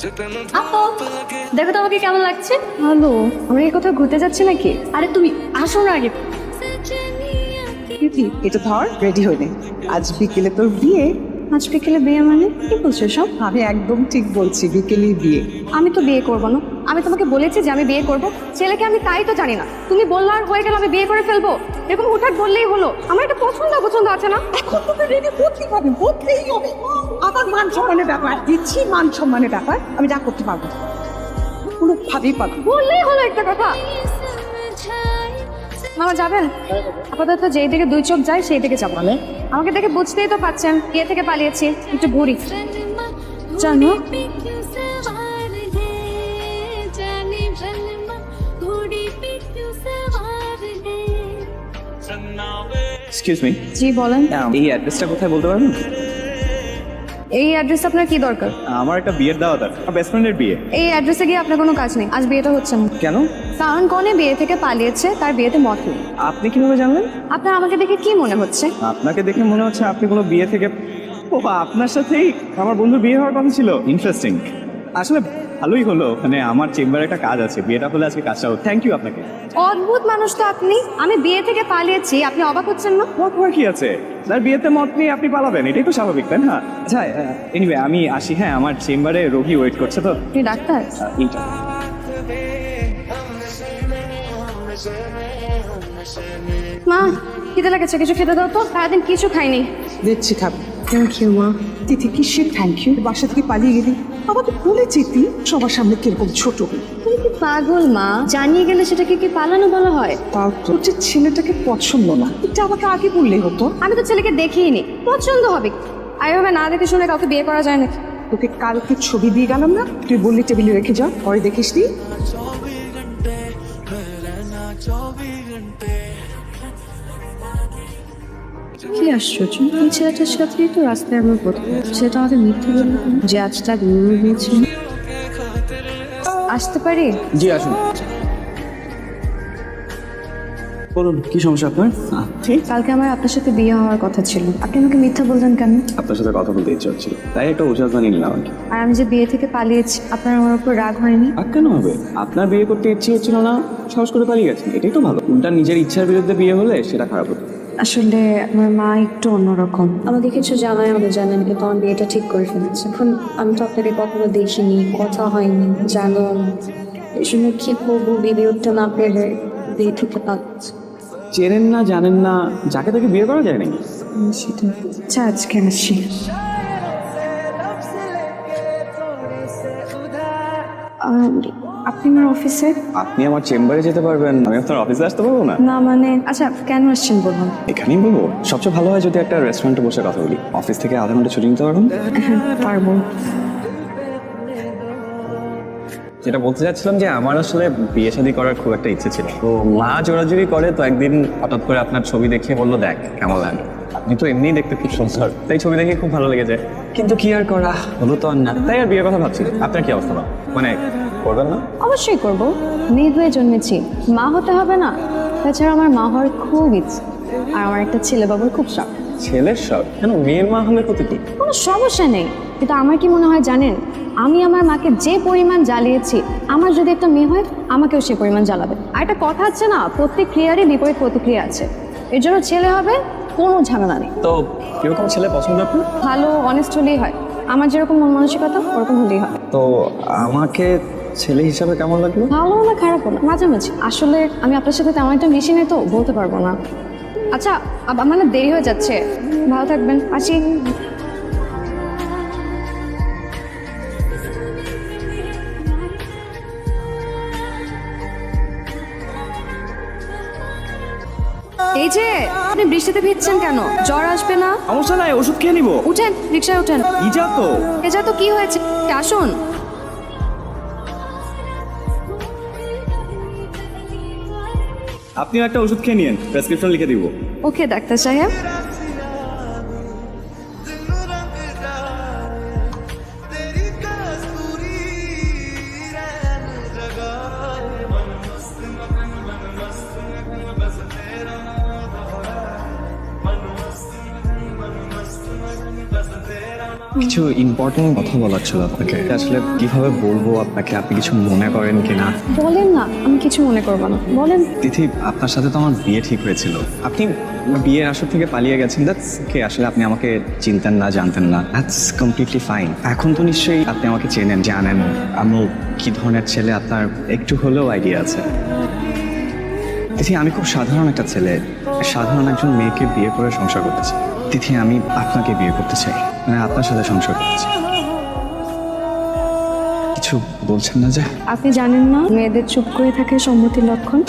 আপু দেখো তো আমাকে কেমন লাগছে। ভালো। আমরা এই কোথাও ঘুরতে যাচ্ছি নাকি? আরে তুমি আসো না আগে। কি এটা ধর রেডি হয়ে নে, আজ বিকেলে তোর বিয়ে। আজ বিকেলে বিয়ে মানে কি বলছো সব? আমি একদম ঠিক বলছি, বিকেলেই বিয়ে। আমি তো বিয়ে করবো না। আমি তোমাকে বলেছি যে আমি বিয়ে করব। ছেলেকে আমি তাই তো জানি না। তুমি বললো আর হয়ে গেল আমি বিয়ে করে ফেলবো, এরকম হুটহাট বললেই হলো। আমার একটা পছন্দ আছে না। এখন তোকে রেডি হতেই হবে, হতেই হবে। আমার মান সম্মানের ব্যাপার, দিচ্ছি মান সম্মানের ব্যাপার, আমি যা করতে পারবো না। কোনোভাবেই পারবো না। বললেই হলো একটা কথা। মামা যাবেন? আপাতত যেই দিকে দুই চোখ যায় সেই দিকে যাবো। আমাকে দেখে বুঝতেই তো পাচ্ছেন বিয়ে থেকে পালিয়েছি, একটু ঘুরি। জানো এক্সকিউজ মি, জি বলেন। এই অ্যাড্রেসটা কোথায় বলতে পারবেন? এই অ্যাড্রেস আপনার কি দরকার? আমার একটা বিয়ের দাওয়াত আছে, আমার বেস্ট ফ্রেন্ডের বিয়ে। এই অ্যাড্রেসে গিয়ে আপনার কোনো কাজ নেই, আজ বিয়েটা হচ্ছে না। কেন? কারণ কনে বিয়ে থেকে পালিয়েছে, তার বিয়েতে মত নেই। আপনি কিভাবে জানলেন? আপনার আমাকে দেখে কি মনে হচ্ছে? আপনাকে দেখে মনে হচ্ছে আপনি কোনো বিয়ে থেকে। ও, আপনার সাথেই আমার বন্ধুর বিয়ে হওয়ার কথা ছিল। ইন্টারেস্টিং। আসলে ভালোই হলো, মানে আমার চেম্বারে একটা কাজ আছে, বিয়েটা হলে আজকে কাজটা হোক। থ্যাংক ইউ আপনাকে। অদ্ভুত মানুষ তো আপনি। আমি বিয়ে থেকে পালিয়েছি, আপনি অবাক হচ্ছেন না? মত হওয়ার কি আছে? তার বিয়েতে মত নিয়ে আপনি পালাবেন, এটাই তো স্বাভাবিক, তাই না? আচ্ছা, এনিওয়ে আমি আসি। হ্যাঁ, আমার চেম্বারে রোগী ওয়েট করছে তো। আপনি ডাক্তার? এইটা মা, খিদে লেগেছে, কিছু খেতে দাও তো। সারাদিন কিছু খাইনি। দিচ্ছি খাবো। থ্যাংক ইউ মা। তিথি কিসের থ্যাংক ইউ? বাসা থেকে পালিয়ে গেলি, আমাকে ভুলে যেতি। সবার সামনে কিরকম ছোট হই। তুমি কি পাগল মা? জানিয়ে গেলে সেটাকে কি পালানো বলা হয়? তাও তোর যে ছেলেটাকে পছন্দ না, এটা আমাকে আগে বললেই হতো। আমি তো ছেলেকে দেখিনি, পছন্দ হবে। আর এভাবে না দেখে শুনে কাউকে বিয়ে করা যায় না। তোকে কালকে ছবি দিয়ে গেলাম না, তুই বললি টেবিলে রেখে যা, পরে দেখিস নি। কি আশ্চর্য, এই ছেলেটার সাথেই তো রাস্তায় আমার প্রথম। সেটা আমাকে মিথ্যে বলল যে আজ তার বিয়ে হয়েছিল। আসতে পারি? জি আসুন। বলুন, কি সমস্যা আপনার? ঠিক, কালকে আমার আপনার সাথে বিয়ে হওয়ার কথা ছিল, আপনি আমাকে মিথ্যা বললেন কেন? আপনার সাথে কথা বলতে ইচ্ছে হচ্ছিল, তাই একটা অজুহাত বানিয়ে নিলাম আর কি। আর আমি যে বিয়ে থেকে পালিয়েছি, আপনার আমার উপর রাগ হয়নি? আর কেন হবে? আপনার বিয়ে করতে ইচ্ছে হচ্ছিল না, সাহস করে পালিয়ে গেছেন, এটাই তো ভালো। উল্টা নিজের ইচ্ছার বিরুদ্ধে বিয়ে হলে সেটা খারাপ হতো। আসলে আমার মা একটু অন্যরকম। আমাকে কিছু জানায়, আমাদের জানেন, কিন্তু আমার বিয়েটা ঠিক করে ফেলেছে। এখন আমি তো আপনাকে কখনো দেখিনি, কথা হয়নি, জানো না। এই জন্য কি করবো, বিয়ে উঠতে না পেরে বিয়ে থেকে পালাচ্ছি। চেনেন না, জানেন না, যাকে তাকে বিয়ে করা যায় নাকি? সেটা আচ্ছা, আজকে আসি। আপনি আমার অফিসে? আপনি আমার চেম্বারে যেতে পারবেন, আমি আপনার অফিসে আসতে পারবো না? না মানে, আচ্ছা কেন আসছেন বলুন। এখানেই বলবো। সবচেয়ে ভালো হয় যদি একটা রেস্টুরেন্টে বসে কথা বলি। অফিস থেকে আধা ঘন্টা ছুটি নিতে পারবেন? হ্যাঁ পারবো। যেটা বলতে চাচ্ছিলাম যে আমার আসলে বিয়ে শাদী করার খুব একটা ইচ্ছে ছিল, তো মা জোরাজুরি করে, তো একদিন হঠাৎ করে আপনার ছবি দেখিয়ে বললো দেখ কেমন লাগে। আপনি তো এমনিই দেখতে খুব সুন্দর, তাই ছবি দেখে খুব ভালো লেগে যায়। কিন্তু কি আর করা, হলো তো আর না, তাই আর বিয়ের কথা ভাবছি। আপনার কি অবস্থা? মানে করবেন না? অবশ্যই করবো, মেয়ে হয়ে জন্মেছি, মা হতে হবে না? তাছাড়া আমার মা হওয়ার খুব ইচ্ছে, আর আমার একটা ছেলে বাবুর খুব শখ। ছেলের শখ? কেন, মেয়ের মা হলে ক্ষতি কি? কোনো সমস্যা নেই, কিন্তু আমার কি মনে হয় জানেন, আমি আমার মাকে যে পরিমাণ জ্বালিয়েছি, আমার যদি একটা মেয়ে হয় আমাকেও সে পরিমাণ জ্বালাবে। আর একটা কথা আছে না, প্রত্যেক ক্রিয়ারই বিপরীত প্রতিক্রিয়া আছে। এর জন্য ছেলে হবে, কোনো ঝামেলা নেই। তো কিরকম ছেলে পছন্দ আপনার? ভালো অনেস্ট হলেই হয়, আমার যেরকম মন মানসিকতা ওরকম হলেই হয়। তো আমাকে ছেলে হিসাবে কেমন লাগলো? ভালো না খারাপও না, মাঝামাঝি। আসলে আমি আপনার সাথে তেমন একটা মিশি নাই তো বলতে পারবো না। আচ্ছা আমার না দেরি হয়ে যাচ্ছে, ভালো থাকবেন, আসি। এই যে আপনি বৃষ্টিতে ভিজছেন কেন? জ্বর আসবে না? সমস্যা নাই, ওষুধ খেয়ে নিবো। উঠেন, রিক্সায় উঠেন। ইজা তো এজা তো কি হয়েছে, আসুন। আপনিও একটা ওষুধ খেয়ে নিন, প্রেসক্রিপশন লিখে দিব। ওকে ডাক্তার সাহেব। কিছু ইম্পর্টেন্ট কথা বলার ছিল আপনাকে। আসলে কিভাবে বলবো আপনাকে, আপনি কিছু মনে করেন কিনা? বলেন না, আমি কিছু মনে করবো না, বলেন। তিথি, আপনার সাথে তো আমার বিয়ে ঠিক হয়েছিল। আপনি বিয়ের আসর থেকে পালিয়ে গেছেন, দ্যাটস ওকে। আসলে আপনি আমাকে চিনতেন না, জানতেন না, দ্যাটস কমপ্লিটলি ফাইন। এখন তো নিশ্চয়ই আপনি আমাকে চেনেন, জানেন আমি কি ধরনের ছেলে, আপনার একটু হলেও আইডিয়া আছে। তিথি, আমি খুব সাধারণ একটা ছেলে, সাধারণ একজন মেয়েকে বিয়ে করে সংসার করতে চাই। তিথি, আমি আপনাকে বিয়ে করতে চাই, মানে আপনার সাথে সংসার করতে চাই। কিছু বলছেন না যে? আপনি জানেন না মেয়েদের চুপ করে থাকে সম্মতির লক্ষণ?